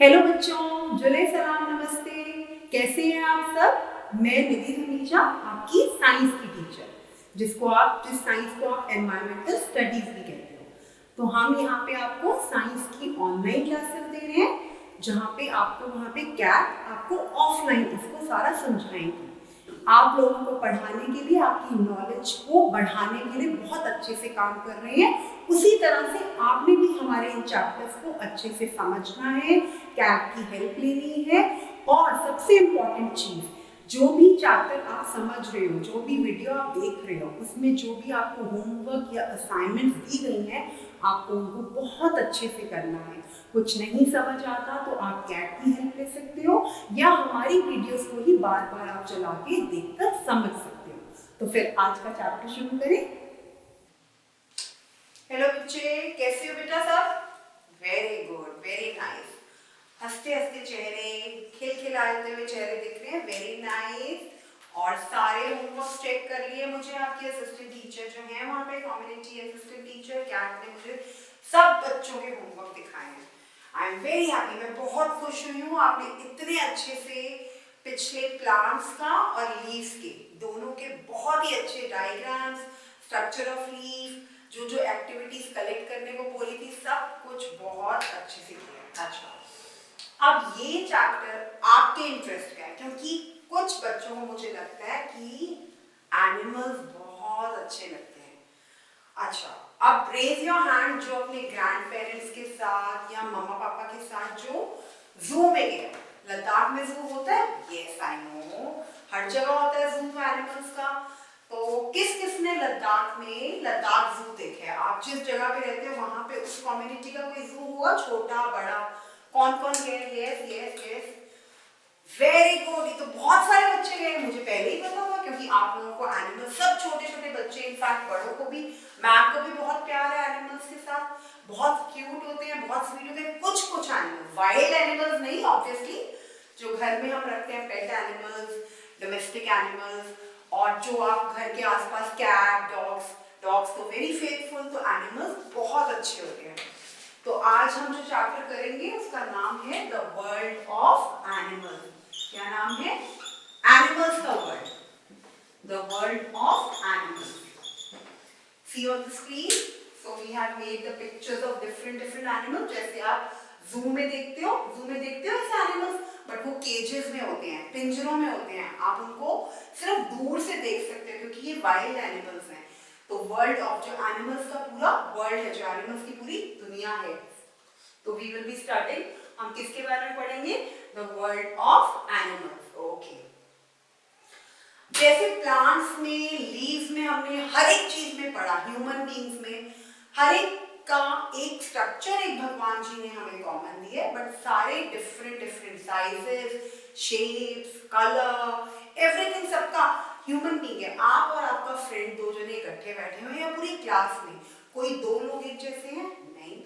Hello बच्चों, जुले सलाम, नमस्ते। कैसे हैं आप सब? मैं निधि हमीजा, आपकी साइंस की टीचर, जिस साइंस को आप एनवायरमेंटल स्टडीज भी कहते हो। तो हम यहाँ पे आपको साइंस की ऑनलाइन क्लासेस दे रहे हैं, जहाँ पे आपको वहाँ पे कैट आपको ऑफलाइन इसको सारा समझाएंगे। आप लोगों को पढ़ाने के लिए, आपकी नॉलेज को बढ़ाने के लिए बहुत अच्छे से काम कर रहे हैं। उसी तरह से आपने भी हमारे इन चैप्टर्स को अच्छे से समझना है, कैट की हेल्प लेनी है। और सबसे इम्पॉर्टेंट चीज, जो भी चैप्टर आप समझ रहे हो, जो भी वीडियो आप देख रहे हो, उसमें जो भी आपको होमवर्क या असाइनमेंट्स दी गई हैं, आपको उनको बहुत अच्छे से करना है। कुछ नहीं समझ आता तो आप कैट की हेल्प ले सकते हो, या हमारी वीडियोस को ही बार बार आप चला के देखकर समझ सकते हो। तो फिर आज का चैप्टर शुरू करें। हेलो बच्चे, कैसे हो बेटा सब? Very good, very nice. हंसते हंसते चेहरे, खिलखिलाते हुए चेहरे दिख रहे हैं, वेरी नाइस। और सारे होमवर्क चेक कर लिए मुझे आपके असिस्टेंट टीचर जो हैं वहाँ पे, कम्युनिटी असिस्टेंट टीचर कैट ने मुझे सब बच्चों के होमवर्क दिखाए हैं। आई एम वेरी हैप्पी, मैं बहुत खुश हुई हूँ। आपने इतने अच्छे से पिछले प्लांट्स का और लीव्स के दोनों के बहुत ही अच्छे डायग्राम्स, स्ट्रक्चर ऑफ लीफ, जो जो एक्टिविटीज कलेक्ट करने को बोली थी, सब कुछ बहुत अच्छे से किया। अच्छा, अब ये चैप्टर आपके इंटरेस्ट का है, क्योंकि कुछ बच्चों को मुझे लगता है कि एनिमल्स बहुत अच्छे लगते हैं। अच्छा, अब रेज योर हैंड जो अपने ग्रैंड पेरेंट्स के साथ या मम्मा पापा के साथ जो जू में गए। लद्दाख में जू होता है? यस आई नो, हर जगह होता है जू एनिमल्स का। तो किस किस ने लद्दाख में लद्दाख जू देखे है? आप जिस जगह पे रहते हो वहां पे उस कम्युनिटी का कोई जू होगा, छोटा बड़ा? कौन कौन गए? Yes yes yes, very good. ये तो बहुत सारे बच्चे गए, मुझे पहले ही पता था, क्योंकि आप लोगों को एनिमल, सब छोटे छोटे बच्चे, इनफैक्ट बड़ों को भी, मैम को भी बहुत प्यार है एनिमल्स के साथ। बहुत क्यूट होते हैं, बहुत स्वीट होते हैं। कुछ कुछ एनिमल, वाइल्ड एनिमल्स नहीं ऑब्वियसली, जो घर में हम रखते हैं, पेट एनिमल्स, डोमेस्टिक एनिमल्स, और जो आप घर के आसपास कैट, डॉग्स, डॉग्स तो वेरी फेथफुल, तो एनिमल्स बहुत अच्छे होते हैं। तो आज हम जो चैप्टर करेंगे उसका नाम है द वर्ल्ड ऑफ एनिमल्स। क्या नाम है? एनिमल्स का world, the world of animals. See on the screen, so we have made the pictures of different animals. जैसे आप जू में देखते हो, ऐसे एनिमल्स, बट वो केजेस में होते हैं, पिंजरों में होते हैं। आप उनको सिर्फ दूर से देख सकते हो, क्योंकि ये वाइल्ड एनिमल्स हैं। तो वर्ल्ड ऑफ, जो एनिमल्स का पूरा वर्ल्ड है, जो एनिमल्स की पूरी दुनिया है। तो वी विल बी स्टार्टिंग, हम किसके बारे में पढ़ेंगे? The world of animals. Okay, जैसे प्लांट्स में, लीव्स में हमने हर एक चीज में पढ़ा, ह्यूमन बीइंग्स में हर एक का एक स्ट्रक्चर, एक भगवान जी ने हमें कॉमन दिया है, बट सारे different sizes, shapes, colour, everything सबका ह्यूमन बीइंग है। आप और आपका फ्रेंड, दो जने इकट्ठे बैठे हुए हैं, या पूरी क्लास में कोई दो लोग एक जैसे हैं? नहीं,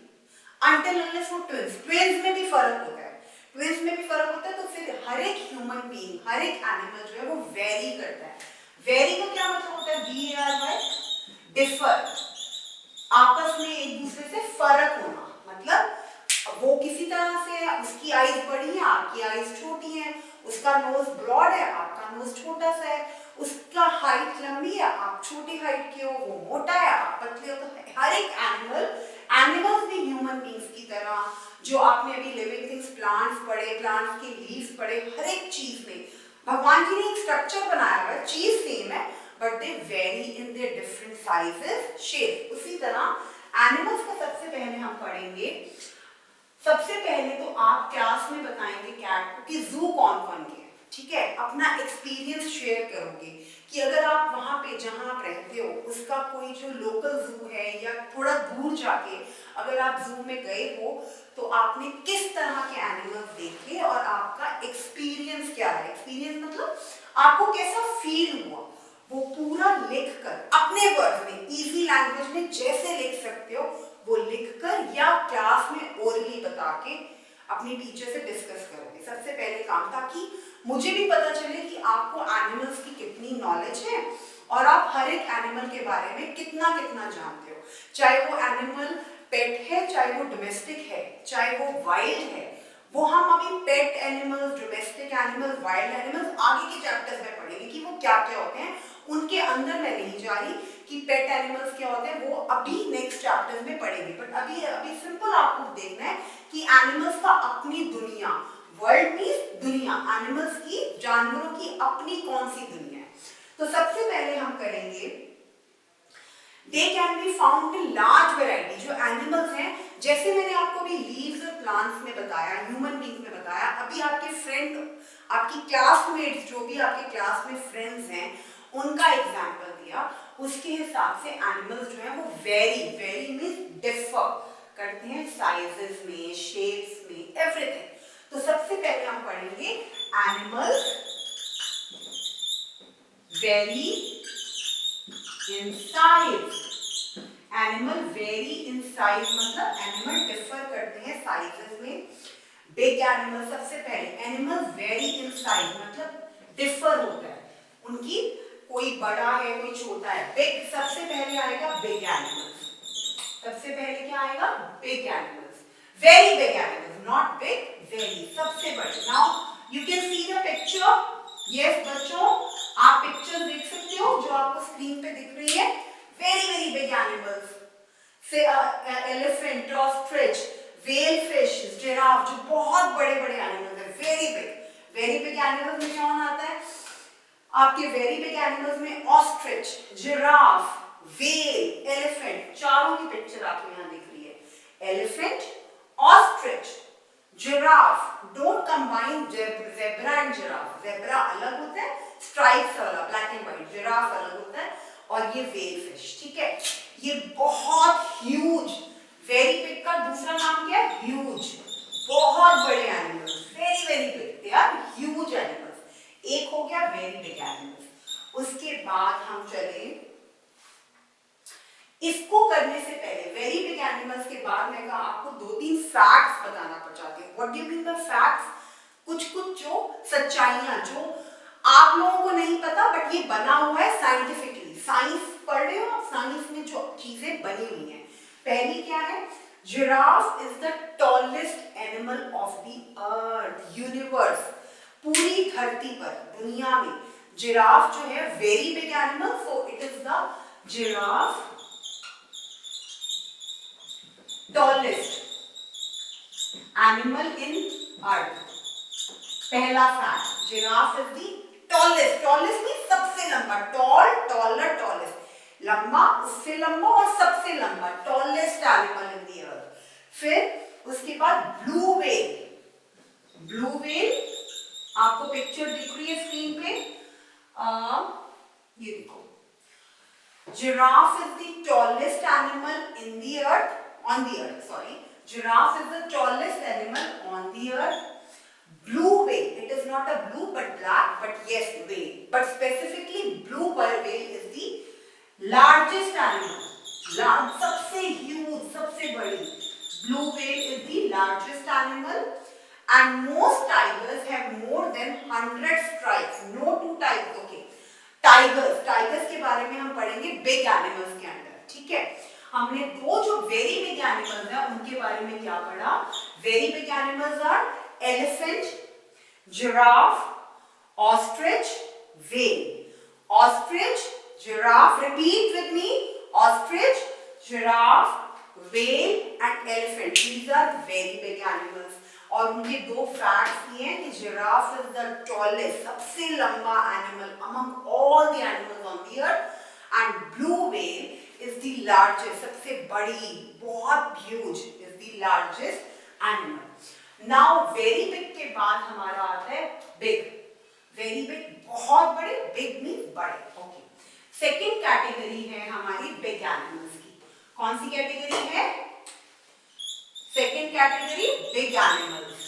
अनटिल अनलेस वो ट्विंस में भी फर्क होता है। ट्विंस में भी फर्क होता है, तो फिर हर एक ह्यूमन बीइंग, हर एक एनिमल जो है वो वेरी करता है। वेरी का क्या मतलब होता है? VARY, डिफर, आपस में एक दूसरे से फर्क होना। मतलब वो किसी तरह से, उसकी आईज बड़ी है, आपकी आईज छोटी है, उसका नोज ब्रॉड है, आपका नोज छोटा सा है, उसका हाइट लंबी है, आप छोटी हाइट के हो, वो मोटा है, आप पतले हो। तो हर एक एनिमल्स भी ह्यूमन बीइंग्स की तरह, जो आपने अभी लिविंग थिंग्स, प्लांट्स पढ़े, प्लांट्स के लीव्स पढ़े, हर एक चीज में भगवान जी ने एक स्ट्रक्चर बनाया हुआ है। चीज सेम है, but they very in their different sizes, shape. उसी तरह एनिमल्स का सबसे पहले हम पढ़ेंगे। सबसे पहले तो आप क्लास में बताएंगे कैट को कि जू कौन कौन गया, ठीक है? अपना एक्सपीरियंस शेयर करोगे कि अगर आप वहां पे जहां आप रहते हो उसका कोई जो लोकल जू है, या थोड़ा दूर जाके अगर आप जू में गए हो, तो आपने किस तरह के एनिमल्स देखे और आपका एक्सपीरियंस क्या है। एक्सपीरियंस मतलब आपको कैसा फील हुआ, वो पूरा लिखकर अपने वर्ड में, इजी लैंग्वेज में जैसे लिख सकते हो वो लिखकर, या क्लास में ओरली बता के अपनी टीचर से डिस्कस करोगे सबसे पहले काम, ताकि मुझे भी पता चले कि आपको एनिमल्स की कितनी नॉलेज है और आप हर एक एनिमल के बारे में कितना कितना जानते हो। चाहे वो एनिमल पेट है, चाहे वो डोमेस्टिक है, चाहे वो वाइल्ड है, वो हम अभी pet animals, domestic animals, wild animals आगे के चैप्टर्स में पढ़ेंगे कि वो क्या क्या होते हैं। उनके अंदर मैं नहीं जा रही कि पेट एनिमल्स क्या होते हैं, वो अभी नेक्स्ट चैप्टर्स में पढ़ेंगे। बट अभी सिंपल आपको देखना है कि एनिमल्स का अपनी दुनिया, वर्ल्ड मीन्स दुनिया, एनिमल्स की, जानवरों की अपनी कौन सी दुनिया है। तो सबसे पहले हम करेंगे, they can be found in large variety. जो एनिमल्स हैं, जैसे मैंने आपको अभी लीव्स और प्लांट्स में बताया, ह्यूमन बींग्स में बताया, अभी आपके फ्रेंड, आपकी क्लासमेट्स, जो भी आपके क्लास में फ्रेंड्स हैं, उनका एग्जाम्पल दिया, उसके हिसाब से एनिमल्स जो है वो वेरी वेरी मीन्स डिफर करते हैं साइजेस में, शेप्स में, एवरीथिंग। तो सबसे पहले हम पढ़ेंगे animals very in size. Animal very in size मतलब एनिमल डिफर करते हैं साइजेस में। बिग एनिमल, सबसे पहले एनिमल्स वेरी इन साइज मतलब डिफर होता है, उनकी कोई बड़ा है कोई छोटा है। बिग सबसे पहले आएगा बिग एनिमल्स, सबसे पहले क्या आएगा, big animals, very big animals, not big, very, सबसे बड़े। Now you can see the picture. Yes बच्चों, आप पिक्चर देख सकते हो जो आपको स्क्रीन पे दिख रही है। वेरी वेरी बिग एनिमल्स, से elephant, ostrich, whale fish, giraffe, जो बहुत बड़े बड़े एनिमल्स हैं, very big. Very big animals में कौन आता है आपके, वेरी बिग एनिमल्स में ऑस्ट्रिच, जिराफ, व्हेल, एलिफेंट, चारों की पिक्चर आपको यहां दिख रही है। Elephant, ostrich, giraffe, don't combine zebra and giraffe. Zebra अलग होता है, स्ट्राइप्स वाला ब्लैक एंड व्हाइट, जिराफ अलग होता है, और ये व्हेल फिश, ठीक है। ये बहुत ह्यूज, वेरी बिग का दूसरा नाम क्या है, ह्यूज, बहुत बड़े animals, very very big, they are huge animals. एक हो गया वेरी बिग एनिमल्स। उसके बाद हम चले, इसको करने से पहले, वेरी बिग एनिमल्स के बाद मैं आपको 2-3 फैक्ट्स बताना चाहती हूँ। What do you mean by facts? कुछ कुछ जो सच्चाइयां जो आप लोगों को नहीं पता, बट ये बना हुआ है साइंटिफिकली। साइंस पढ़ रहे हो आप, साइंस में जो चीजें बनी हुई हैं। पहली क्या है, giraffe is the tallest animal of the earth, universe, पूरी धरती पर, दुनिया में जिराफ जो है very big animal, so it is the giraffe tallest animal in earth. पहला fact, giraffe is the tallest, tallest mean सबसे लंबा, टॉल, टॉलर, टॉलेस्ट, लंबा, उससे लंबा और सबसे लंबा, टॉलेस्ट एनिमल इन दी अर्थ। फिर उसके बाद ब्लू व्हेल, ब्लू व्हेल आपको पिक्चर दिख रही है स्क्रीन पे, ये देखो, giraffe is the tallest animal in the earth, on the earth, sorry, giraffe is the tallest animal on the earth. Blue whale, it is not a blue but black, but yes whale, but specifically blue whale is the largest animal, large, सबसे huge, सबसे बड़ी, blue whale is the largest animal, and most tigers have more than 100 stripes. No two types, okay. Tigers, tigers के बारे में हम पढ़ेंगे big animals के अंदर, ठीक है। हमने दो जो वेरी बिग एनिमल्स हैं उनके बारे में क्या पढ़ा। Very big animals are elephant, giraffe, ostrich, whale. Ostrich, giraffe, repeat with me, ostrich, giraffe, whale and elephant, these are very big animals. और उनके दो फैक्ट्स ये हैं कि जिराफ इज द टॉलेस्ट, सबसे लंबा animal among all the animals on the earth, and blue whale is the largest, सबसे बड़ी, बहुत huge, is the largest animal. Now very big के बाद हमारा आता है big, very big बहुत बड़े, big means बड़े, okay. Second category है हमारी big animals की, कौन सी category है? Second category big animals.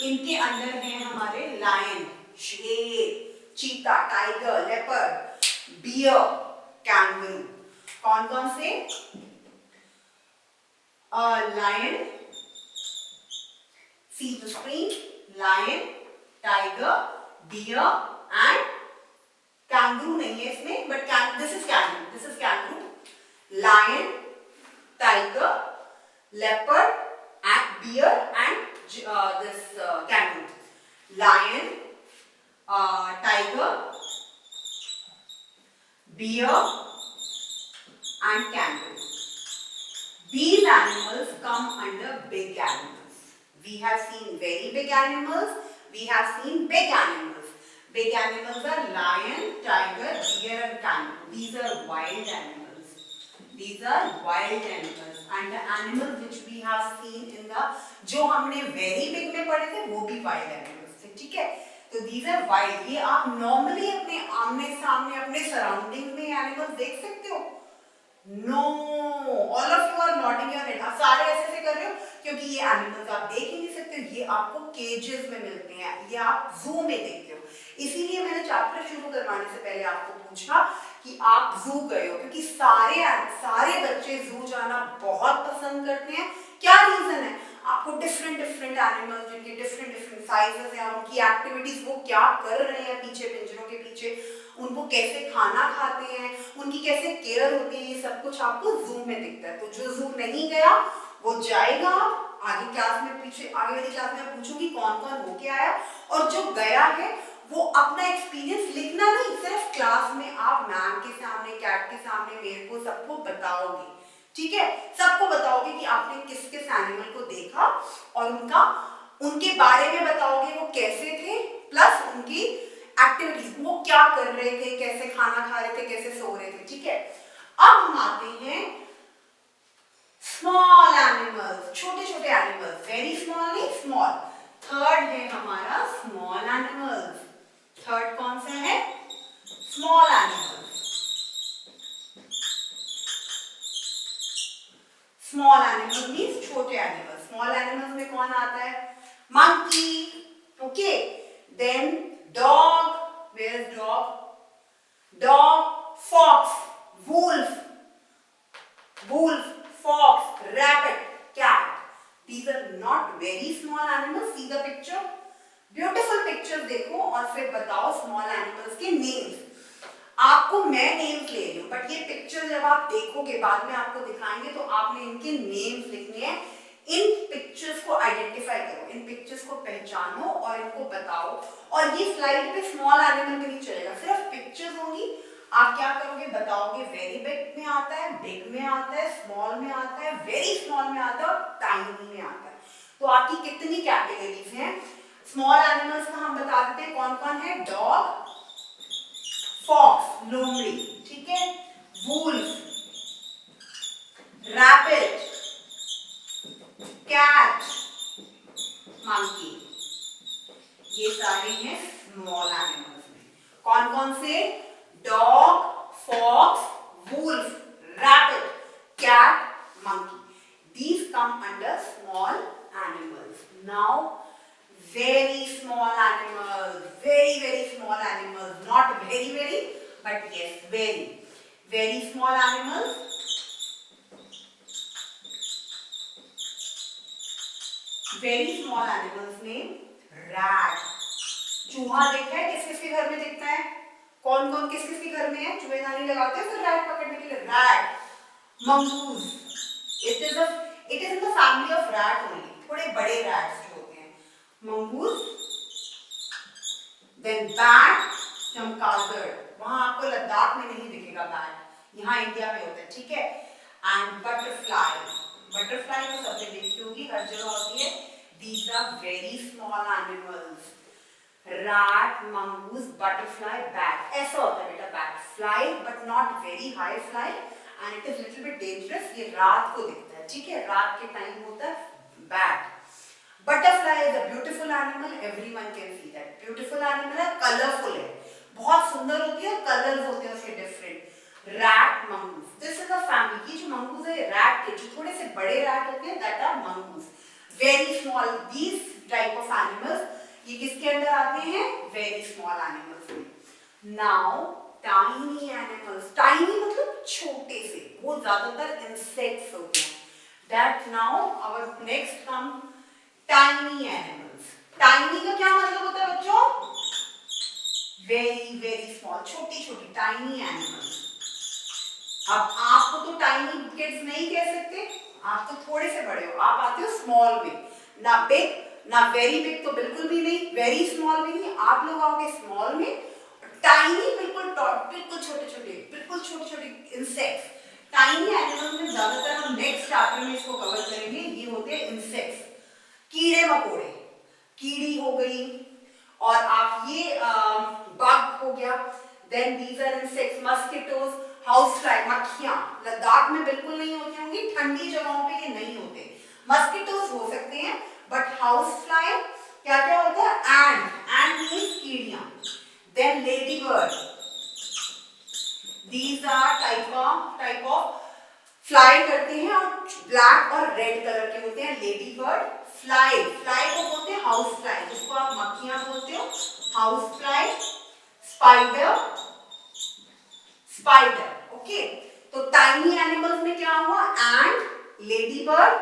इनके अंदर है हमारे lion, शेर, चीता, टाइगर, लेपर्ड, बियर, कैंगरू। कौन कौन से? Lion, see the screen, lion, tiger, bear and kangaroo नहीं है इसमें, but this is kangaroo, this is kangaroo. Lion, tiger, leopard and bear and kangaroo. Lion, tiger, bear and kangaroo. These animals come under big animals. We have seen very big animals. We have seen big animals. Big animals are lion, tiger, deer and kangaroo. These are wild animals. These are wild animals. And the animals which we have seen in the जो हमने very big में पढ़े थे वो भी wild animals थे. ठीक है? तो these are wild. ये आप normally अपने आमने सामने अपने surroundings में animals देख सकते हो? No, all of you are nodding your head. आप सारे ऐसे कर रहे हो क्योंकि ये एनिमल्स आप देख ही नहीं सकते. ये आपको केजेस में मिलते हैं, ये आप जू में देखते हो. इसीलिए मैंने चैप्टर शुरू करवाने से पहले आपको पूछा कि आप जू गए हो, क्योंकि सारे बच्चे जू जाना बहुत पसंद करते हैं. क्या रीजन है? आपको डिफरेंट एनिमल्स जिनके डिफरेंट साइजेस हैं, उनकी एक्टिविटीज, वो क्या कर रहे हैं पीछे पिंजरों के पीछे, उनको कैसे खाना खाते हैं, उनकी कैसे केयर होती है, ये सब कुछ आपको जू में दिखता है. तो जो जू नहीं गया वो जाएगा. आगे वाली क्लास में पूछूंगी कौन होके आया, और जो गया है वो अपना एक्सपीरियंस लिखना नहीं, सिर्फ क्लास में आप मैम के सामने, कैट के सामने, मेरे को सबको बताओगे. ठीक है? सबको बताओगे कि आपने किस एनिमल को देखा और उनके बारे में बताओगे, वो कैसे थे, प्लस उनकी एक्टिविटीज, वो क्या कर रहे थे, कैसे खाना खा रहे थे, कैसे सो रहे थे. ठीक है? अब हम आते हैं स्मॉल एनिमल्स, छोटे एनिमल्स. वेरी स्मॉल नहीं, स्मॉल. थर्ड है हमारा स्मॉल एनिमल्स. थर्ड कौन सा है? Small animals. Small animals means छोटे एनिमल्स. स्मॉल एनिमल्स में कौन आता है? Monkey. Okay. Then dog. Where is dog? Dog. Fox. Wolf, fox, rabbit, cat. These are not very small animals. See the picture. Beautiful pictures देखो और फिर बताओ small animals के names. आपको मैं names ले रही हूँ, बट ये picture जब आप देखोगे, बाद में आपको दिखाएंगे, तो आपने इनके names लिखने हैं. इन पिक्चर्स को आइडेंटिफाई करो, इन पिक्चर्स को पहचानो और इनको बताओ. और ये स्लाइड पे स्मॉल एनिमल में नहीं चलेगा, सिर्फ पिक्चर्स होंगी. आप क्या करोगे? बताओगे वेरी बिग में आता है, बिग में आता है, स्मॉल में आता है, वेरी स्मॉल में आता है और टाइनी में आता है. तो आपकी कितनी कैटेगरीज हैं? स्मॉल एनिमल्स का हम बता देते हैं कौन कौन है. डॉग, फॉक्स, लोमड़ी. ठीक है? Wolf, rabbit, cat, monkey. ये सारे हैं स्मॉल एनिमल्स में. कौन कौन से? Dog, fox, wolf, rabbit, cat, monkey. These come under small animals. Now, very small animals, very small animals. Not very, but yes, very small animals. Very small animals में rat. चूहा देखा है? किस के घर में दिखता है? कौन किस के घर में है? चूहेदानी लगाते हैं फिर रैट पकड़ने के लिए. Rat. Mongoose. It is in the family of rat only. थोड़े बड़े रैट्स जो होते हैं. मंगूज. देन बैट, चमगादड़. वहां आपको लद्दाख में नहीं दिखेगा बैट, यहाँ इंडिया में होता है. ठीक है? And butterfly. बटरफ्लाई तो सबने देखी होगी, हर जगह होती है. These are very small animals. Rat, mongoose, butterfly, bat. ऐसा होता है बेटा bat. Fly but not very high fly and it is little bit dangerous. ये रात को दिखता है. ठीक है? रात के टाइम होता है bat. Butterfly is a beautiful animal. Everyone can see that. Beautiful animal है, colorful है, बहुत सुंदर होती है, colors होते हैं उसके different. Rat, mongoose. This is a family. ये जो mongoose है, rat के जो थोड़े से बड़े rat होते हैं, that are mongoose. Very small. These type of animals ये किसके अंदर आते हैं? वेरी स्मॉल एनिमल्स में. Now tiny animals. टाइनी मतलब छोटे से, वो ज्यादातर इंसेक्ट्स होते हैं. That now our next come tiny animals. Tiny का क्या मतलब होता है बच्चों? वेरी स्मॉल, छोटी टाइनी एनिमल्स. अब आपको तो टाइनी किड्स नहीं कह सकते, आप तो थोड़े से बड़े हो, आप आते हो स्मॉल में. ना बिग ना वेरी बिग तो बिल्कुल भी नहीं, वेरी स्मॉल भी नहीं, आप लोग आओगे स्मॉल में, टाइनी बिल्कुल बिल्कुल छोटे छोटे इंसेक्ट्स, टाइनी एनिमल्स में ज्यादातर हम नेक्स्ट चैप्टर में इसको कवर करेंगे। ये होते हैं इंसेक्ट्स, कीड़े मकोड़े, कीड़ी हो गई, और आप ये बग हो गया, then these are insects, mosquitoes, house fly, मक्खियां लद्दाख में बिल्कुल नहीं होती होंगी, ठंडी जगहों पे ये नहीं होते, मस्किटोज हो सकते हैं, बट हाउस फ्लाई क्या क्या होता है, एंड मींस कीड़ियां, then lady bird, these are type of fly करते हैं और ब्लैक और रेड कलर के होते हैं, लेडी बर्ड, फ्लाई को बोलते हैं हाउस फ्लाई, जिसको आप मक्खियां बोलते हो, हाउस फ्लाई, स्पाइडर, ओके। तो टाइनी एनिमल्स में क्या हुआ, and, lady bird,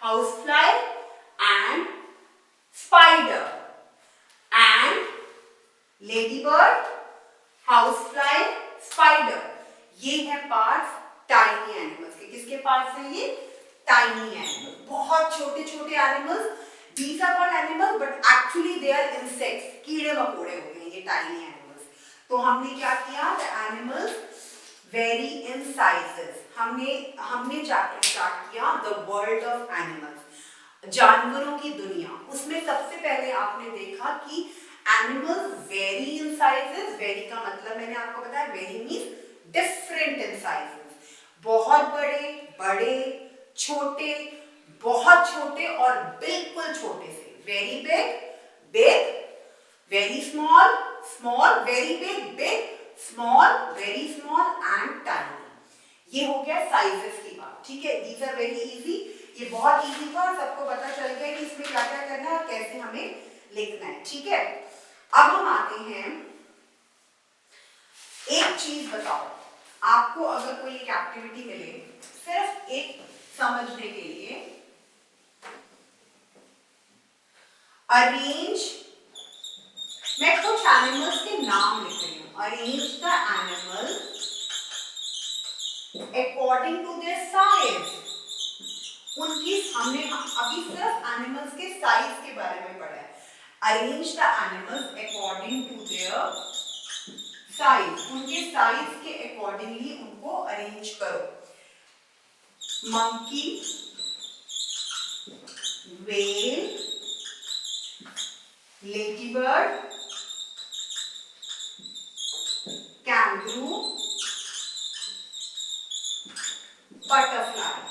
house fly and spider, and lady bird, house fly, spider, ये है पार्ट्स टाइनी एनिमल्स के। किसके पार्ट्स हैं ये, टाइनी एनिमल, बहुत छोटे छोटे animals, these are called animals but actually they are insects, कीड़े मकोड़े हो गए ये टाइनी एनिमल्स। तो हमने क्या किया, the animals vary in sizes, हमने चैप्टर स्टार्ट किया the world of animals, जानवरों की दुनिया। उसमें सबसे पहले आपने देखा कि animals very in sizes, very का मतलब मैंने आपको बताया, very means different in sizes, बहुत बड़े, बड़े, छोटे, बहुत छोटे और बिल्कुल छोटे से, very big, very small, very big, small, very small and tiny. ये हो गया साइजेस की बात, ठीक है। दीज आर वेरी इजी, ये बहुत इजी था, सबको पता चल गया कि इसमें क्या क्या करना है और कैसे हमें लिखना है, ठीक है। अब हम आते हैं, एक चीज बताओ, आपको अगर कोई एक एक्टिविटी मिले सिर्फ एक समझने के लिए, अरेंज, मैं कुछ एनिमल्स के नाम लिख रही हूं, arrange the animal according to their size, उनकी, हमने अभी सिर्फ एनिमल्स के साइज के बारे में पढ़ा है, arrange the animals according to their size, उनके साइज के अकॉर्डिंगली उनको अरेंज करो, monkey, whale, ladybird, kangaroo, butterfly.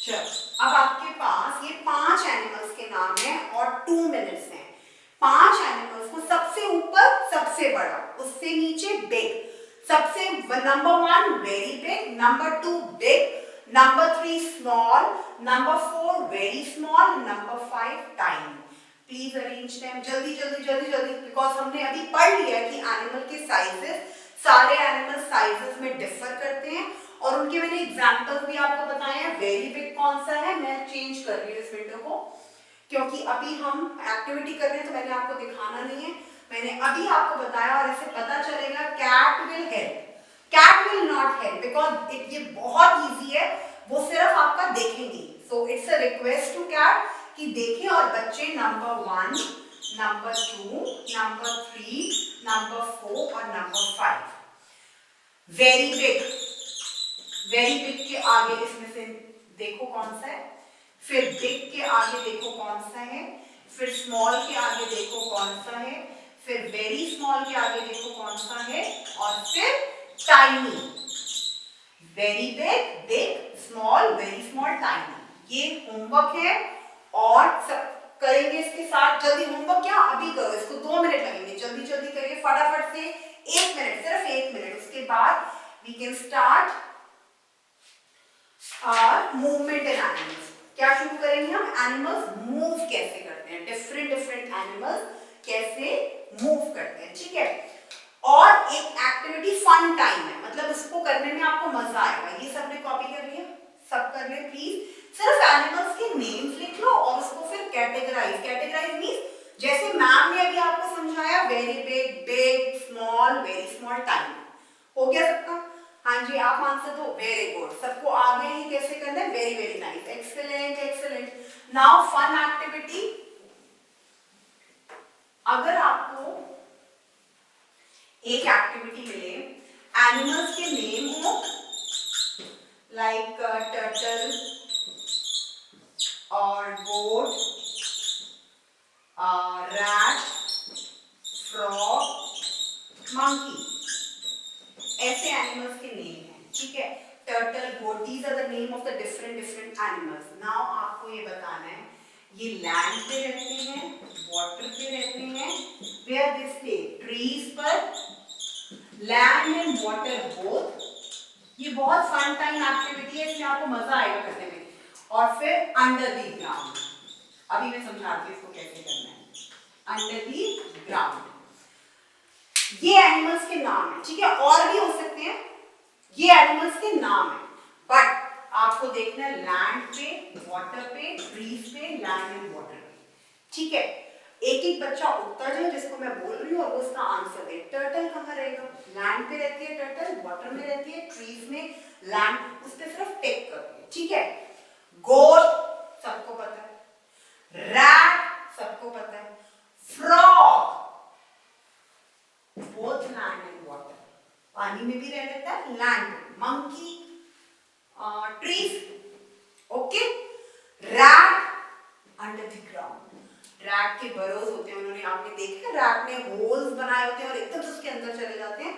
चलो, अब आपके पास ये 5 एनिमल्स के नाम हैं और 2 मिनट्स हैं। 5 एनिमल्स को सबसे ऊपर सबसे बड़ा, उससे नीचे बिग, सबसे number 1 very big, number 2 big, number 3 small, number 4 very small, number 5 tiny. Please arrange them जल्दी जल्दी जल्दी जल्दी, बिकॉज हमने अभी पढ़ लिया कि एनिमल के साइजेस, सारे एनिमल साइजेस में डिफर करते हैं और उनके मैंने एग्जांपल्स भी आपको बताए हैं। वेरी बिग कौन सा है, मैं चेंज कर रही हूँ इस विंडो को क्योंकि अभी हम एक्टिविटी कर रहे हैं तो मैंने आपको दिखाना नहीं है, मैंने अभी आपको बताया और इससे पता चलेगा cat will help, cat will not help because ये बहुत इजी है, वो सिर्फ आपका देखेंगे। So it's a request to cat कि देखें और बच्चे नंबर 1, नंबर 2, नंबर 3, नंबर 4 और नंबर 5। वेरी बिग के आगे इसमें से देखो कौन सा है, फिर बिग के आगे देखो कौन सा है, फिर स्मॉल के आगे देखो कौन सा है, फिर वेरी स्मॉल के आगे देखो कौन सा है और फिर tiny. Very big, small, very small, tiny. ये होमवर्क है और सब करेंगे इसके साथ। जल्दी होमवर्क क्या अभी करो, इसको 2 मिनट लगेंगे, जल्दी जल्दी करिए फटाफट से, 1 मिनट, सिर्फ 1 मिनट। उसके बाद we can start movement in animals. क्या शुरू करेंगे हम, एनिमल्स मूव कैसे करते हैं, डिफरेंट एनिमल्स कैसे मूव करते हैं, ठीक है। और एक एक्टिविटी फन टाइम है, मतलब इसको करने में आपको मजा आएगा। ये सबने कॉपी कर लिया, सब कर ले प्लीज। सिर्फ एनिमल्स के नेम्स लिख लो और उसको फिर कैटेगराइज मींस जैसे मैम ने अभी आपको समझाया, very big, small, very small, tiny. हो गया सबका? हाँ जी, आप आंसर दो। वेरी गुड, सबको आगे ही कैसे करना है? Very very nice, excellent excellent. Now fun activity. अगर आपको एक एक्टिविटी मिले, एनिमल्स के नेम हो, लाइक टर्टल और गोट, रैट, फ्रॉग, मंकी, ऐसे एनिमल्स के नेम हैं, ठीक है? Turtle, goat, these are the name of the different different animals. Now आपको ये बताना है ये लैंड पे रहते हैं, वाटर पे रहते हैं, वेयर दे स्टे, ट्रीज पर, लैंड एंड वाटर बोथ। ये बहुत फन टाइम एक्टिविटी है, इसमें आपको मजा आएगा करने में। और फिर अंडर द ग्राउंड, अभी मैं समझाती हूँ इसको कैसे करना है। अंडर द ग्राउंड, ये एनिमल्स के नाम है, ठीक है? और भी हो सकते हैं, ये एनिमल्स के नाम है, बट आपको देखना है लैंड पे, वाटर पे, ट्रीज पे, लैंड एंड वाटर पे, ठीक है? एक एक बच्चा उत्तर जो जिसको मैं बोल रही हूँ और वो उसका आंसर दे। टर्टल कहाँ रहेगा? लैंड पे रहती है टर्टल, वाटर में रहती है, ट्रीज में, लैंड, उस पे सिर्फ टिक करती है, ठीक है? गोट सबको पता है, रैट सबको पता है, frog both land and water, पानी में भी रह लेता है, land, monkey, trees, okay, rat under the ground, rat के बरोज होते हैं, उन्होंने, आपने देखा है रैट ने होल्स बनाए होते हैं और एकदम से उसके अंदर चले जाते हैं,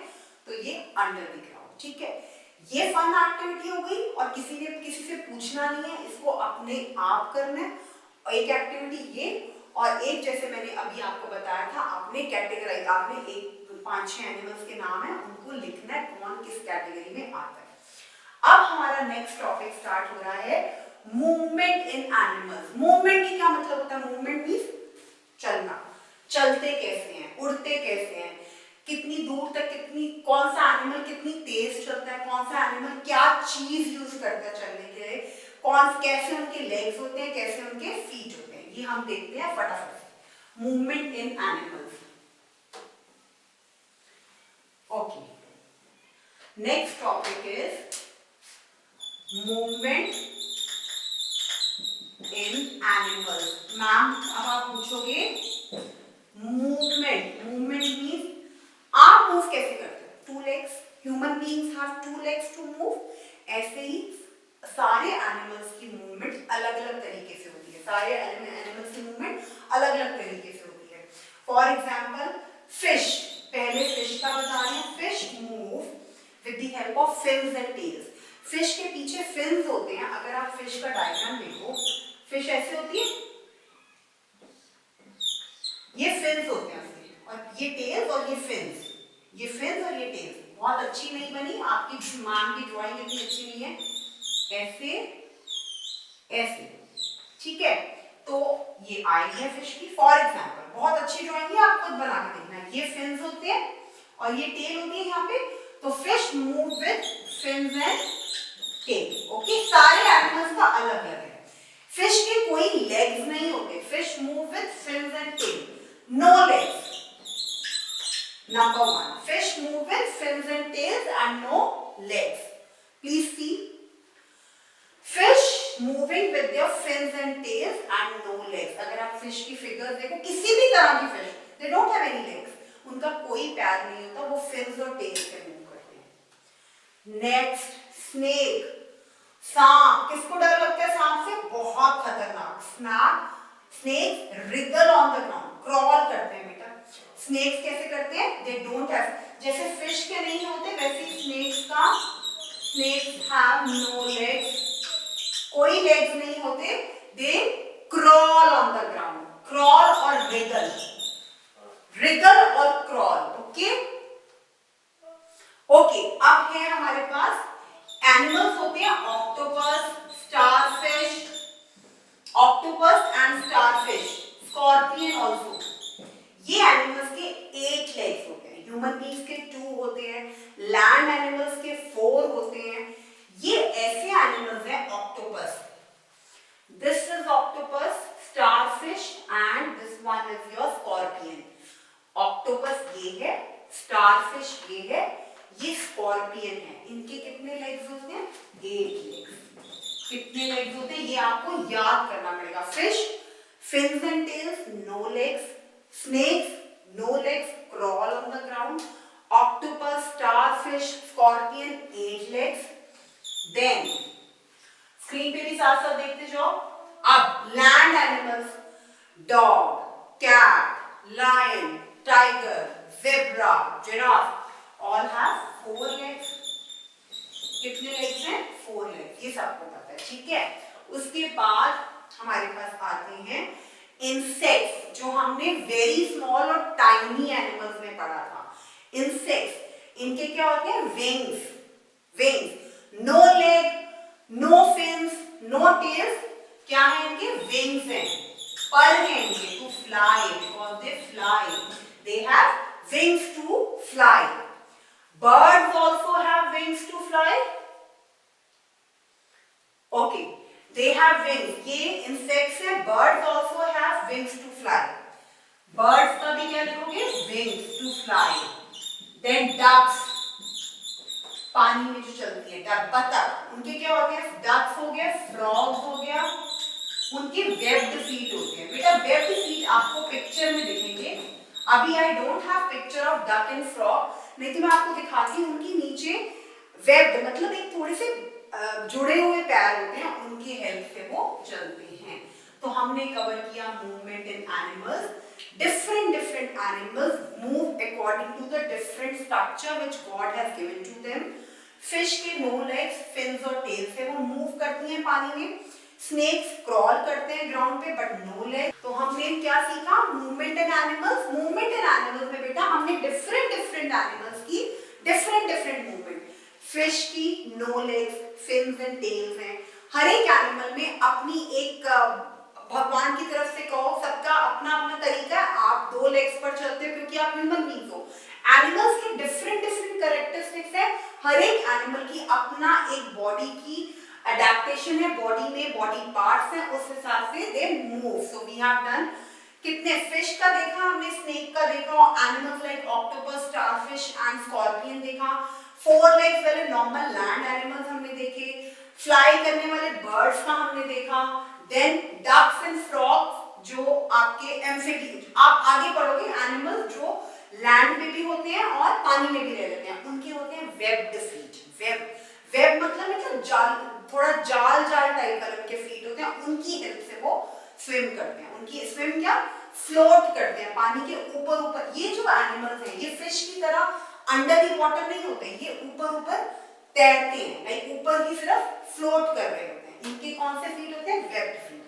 तो ये अंडर द ग्राउंड, ठीक है? ये फन एक्टिविटी हो गई और किसी ने किसी से पूछना नहीं है, इसको अपने आप करना है। एक एक्टिविटी ये, और एक जैसे मैंने अभी आपको बताया था, आपने कैटेगराइज, आपने एक 5-6 एनिमल्स के नाम है, उनको लिखना है कौन किस कैटेगरी में आता है। अब हमारा नेक्स्ट टॉपिक स्टार्ट हो रहा है, मूवमेंट इन एनिमल्स। मूवमेंट की क्या मतलब होता है? मूवमेंट मींस चलना, चलते कैसे हैं, उड़ते कैसे हैं, कितनी दूर तक, कितनी, कौन सा एनिमल कितनी तेज चलता है, कौन सा एनिमल क्या चीज यूज करता है चलने के लिए, कौन, कैसे उनके लेग्स होते हैं, कैसे उनके फीट होते हैं, ये हम देखते हैं फटाफट से। Movement in animals, okay. Next topic is movement in animals. Ma'am अब आप पूछोगे मूवमेंट, मूवमेंट मींस आप मूव कैसे करते हो? 2 legs, human beings have 2 legs to move, ऐसे ही सारे एनिमल्स की मूवमेंट अलग अलग तरीके से होती है, सारे एनिमल्स की मूवमेंट अलग अलग तरीके से होती है। फॉर एग्जाम्पल फिश, पहले फिश का बता रहे हैं, fish move with the help of fins and tails. Fish के पीछे फिन्स होते हैं, अगर आप फिश का डायग्राम देखो, फिश ऐसे होती है, ये फिन्स होते हैं उसके, और ये टेल्स और ये फिन्स, ये फिन्स और ये टेल्स। बहुत अच्छी नहीं बनी आपकी मैम की ड्राइंग, इतनी अच्छी नहीं है, ऐसे ऐसे, ठीक है? तो ये आई है फिश की, फॉर एग्जाम्पल, बहुत अच्छी ड्राइंग है, आप खुद बना के देखना। ये फिन्स होते हैं और ये टेल होती है यहाँ पे, तो fish move with fins and tail, okay? सारे एनिमल्स का अलग अलग है। फिश के कोई लेग्स नहीं होते, fish move with fins and tail, no legs. Number 1, fish move with fins and tails and no legs. Please see, fish moving with their fins and tails and no legs. अगर आप fish की figures देखो, किसी भी तरह की fish, they don't have any legs. उनका कोई पैर नहीं होता, वो fins और tails से move करते हैं। Next, snake, सांप। किसको डर लगता है सांप से? बहुत खतरनाक। Snakes wriggle on the ground, crawl करते हैं बेटा। स्नेक्स कैसे करते हैं? दे डोंट हैव, जैसे फिश के नहीं होते वैसे स्नेक्स हैव नो लेग्स, कोई लेग्स नहीं होते, they crawl on the ground, crawl और रिगल, रिगल और क्रॉल, ओके ओके। अब है हमारे पास एनिमल्स होते हैं octopus, starfish, octopus and starfish, scorpion also. ये एनिमल्स के 8 लेग्स होते हैं, ह्यूमन बीइंग्स के 2 होते हैं, लैंड एनिमल्स के 4 होते हैं। ये ऐसे एनिमल्स हैं octopus, this is octopus, starfish and this one is your scorpion. Octopus ये है, स्टारफिश ये है, ये स्कॉर्पियन है, इनके कितने लेग्स होते हैं? 8 लेग्स। कितने लेग्स होते हैं ये आपको याद करना पड़ेगा। Fish, fins and tails, no legs. Snakes, no legs, crawl on the ground. Octopus, starfish, scorpion, 8 legs. Then screen पे भी साथ साथ देखते जाओ। अब land animals, dog, cat, lion, tiger, zebra, giraffe, all have 4 legs. कितने लेग्स हैं? 4 legs, ये सबको पता है, ठीक है। उसके बाद हमारे पास आते हैं इंसेक्ट्स, जो हमने वेरी स्मॉल और टाइनी एनिमल्स में पढ़ा था। इंसेक्ट्स, इनके क्या होते हैं? Wings. Wings, no leg, no fins, no tails, क्या है इनके? विंग्स हैं, पर हैं इनके to fly, because they fly, they have wings to fly. Birds also have wings to fly. Okay, they have wings. ये insects है, birds also have wings to fly. Birds का भी क्या लिखोगे? Wings to fly. Then ducks, पानी में जो चलती है, duck, बतख, उनके क्या हो गया? Ducks हो गया, frogs हो गया, उनके webbed feet होते हैं। बेटा webbed feet आपको पिक्चर में दिखेंगे। अभी I don't have picture of duck and frog, नहीं तो मैं आपको दिखाती हूँ। उनकी नीचे वेब्ड मतलब एक थोड़े से जुड़े हुए पैर होते हैं, उनकी हेल्प से वो चलते हैं। तो हमने कवर किया movement in animals. Different animals move according to the different structure which God has given to them. Fish के नो लेग्स, फिन्स और टेल्स से वो मूव करती हैं पानी में। स्नेक्स क्रॉल करते हैं ग्राउंड पे बट नो लेग। तो हमने क्या सीखा? Movement in animals. Movement in animals में बेटा हमने डिफरेंट एनिमल्स की डिफरेंट मूवमेंट। फिश की no legs, fins and tails हैं। हर एक एनिमल में अपनी एक भगवान की तरफ से कहो, सबका अपना अपना तरीका है। आप 2 लेग्स पर चलते हो क्योंकि आप ह्यूमन बीइंग हो। एनिमल्स के डिफरेंट कैरेक्टरिस्टिक्स है। हर एक एनिमल की अपना एक बॉडी की एडेप्टेशन है, बॉडी में बॉडी पार्ट्स हैं, उस हिसाब से they move. So we have done कितने? फिश का देखा हमने, स्नेक का देखा, animals like octopus, starfish and scorpion देखा। 4 लेग्स वाले नॉर्मल लैंड एनिमल्स हमने देखे। फ्लाई करने वाले बर्ड्स का हमने देखा। देन डक्स एंड फ्रॉग्स जो आपके एम्फिबियन, आप आगे पढ़ोगे, एनिमल्स जो लैंड पे भी होते हैं और पानी में भी रह लेते हैं, उनके होते हैं वेब्ड फीट। वेब मतलब जाल, थोड़ा जाल टाइप वाले उनके फीट होते हैं, उनकी हेल्प से वो स्विम करते हैं। उनकी स्विम क्या? फ्लोट करते हैं पानी के ऊपर। ये जो एनिमल्स हैं ये फिश की तरह अंडर दी वाटर नहीं होते, ये ऊपर तैरते हैं, लाइक ऊपर ही सिर्फ फ्लोट कर रहे होते हैं। इनके कौन से फीट होते हैं? Webbed feet.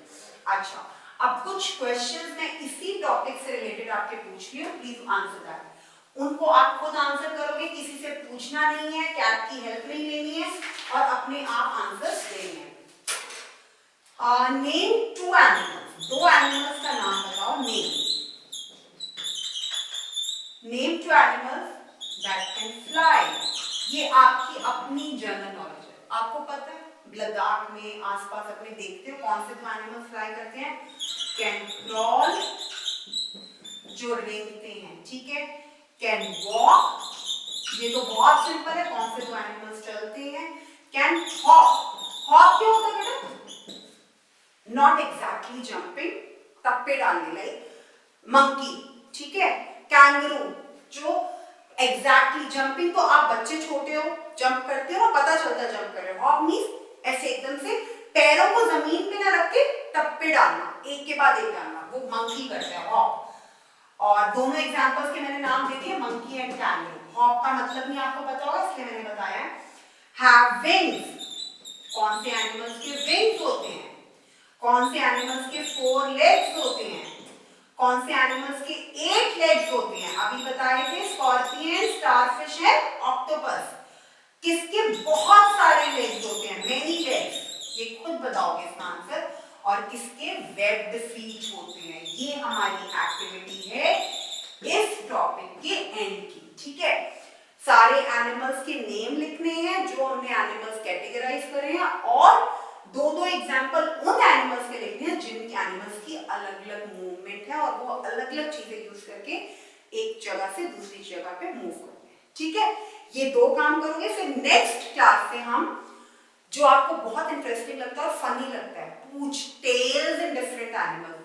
अच्छा, अब कुछ क्वेश्चंस मैं इसी टॉपिक से रिलेटेड आपके पूछ रही हूँ, प्लीज आंसर दैट। उनको आप खुद आंसर करोगे, किसी से पूछना नहीं है, कैट की हेल्प नहीं लेनी है और अपने आप आंसर देने हैं। नेम 2 एनिमल्स, 2 एनिमल्स का नाम बताओ। Name 2 animals that can fly. ये आपकी अपनी जनरल नॉलेज है, आपको पता है लद्दाख में आसपास अपने देखते हो कौन से 2 एनिमल्स फ्लाई करते हैं? कैन क्रॉल, जो रेंगते हैं, ठीक है। कैन वॉक, ये तो बहुत सिंपल है, कौन से 2 एनिमल्स चलते हैं। कैन हॉप, हॉप क्या होता है बेटा? नॉट एग्जैक्टली जंपिंग, टप्पे डालने, लाइक मंकी, ठीक है। कैंगरू, जो एग्जैक्टली जंपिंग, तो आप बच्चे छोटे हो, जंप करते हो ना, पता चलता है जंप कर रहे हो। हॉप मींस ऐसे एकदम से पैरों को जमीन पे ना रख के टप्पे डालना, एक के बाद एक डालना, वो मंकी करते हैं, हॉप। और दोनों एग्जांपल्स के मैंने नाम दे दिए, मंकी एंड कैंगरू। हॉप का मतलब नहीं आपको पता होगा, इसलिए मैंने बताया। हैव विंग्स, कौन से एनिमल्स के विंग्स होते हैं? कौन से एनिमल्स के 4 लेग्स होते हैं? कौन से एनिमल्स के 8 लेग्स होते हैं? अभी बताए थे स्कॉर्पियन, स्टारफिश एंड ऑक्टोपस। किसके बहुत सारे लेग्स होते हैं? मेनी लेग्स, ये खुद बताओगे इसका आंसर। और किसके? वेब्ड फीट होते हैं। ये हमारी एक्टिविटी है इस टॉपिक के एंड की, ठीक है। सारे एनिमल्स के नेम लिखने हैं जो हमने एनिमल्स कैटेगराइज करे हैं, और 2 एग्जांपल उन एनिमल्स के लिखने हैं जिन एनिमल्स की अलग-अलग मूवमेंट है और वो अलग-अलग चीजें यूज करके एक जगह से दूसरी जगह पे मूव करते हैं, ठीक है। ये 2 काम करोगे, फिर नेक्स्ट क्लास से हम जो आपको बहुत इंटरेस्टिंग लगता है और फनी लगता है, पूछ टेल्स इन डिफरेंट एनिमल्स,